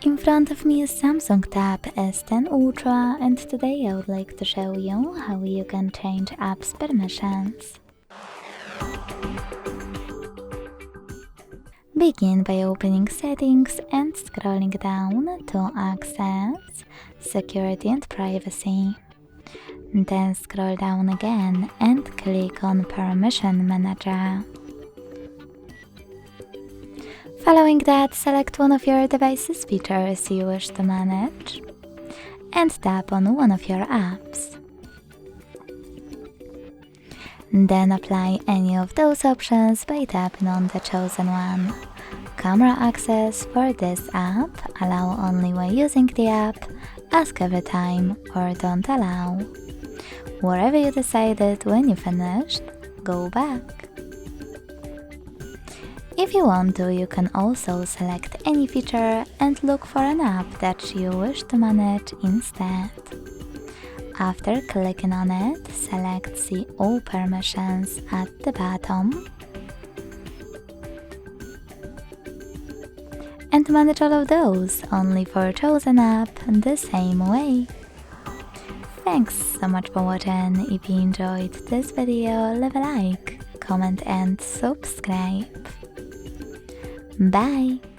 In front of me is Samsung Tab S10 Ultra, and today I would like to show you how you can change apps permissions. Begin by opening Settings and scrolling down to Access, Security and Privacy. Then scroll down again and click on Permission Manager. Following that, select one of your device's features you wish to manage and tap on one of your apps. Then apply any of those options by tapping on the chosen one. Camera access for this app, allow only when using the app, ask every time, or don't allow. Wherever you decided when you finished, go back. If you want to, you can also select any feature and look for an app that you wish to manage instead. After clicking on it, select See All Permissions at the bottom and manage all of those only for chosen app the same way. Thanks so much for watching. If you enjoyed this video, leave a like, comment and subscribe. Bye!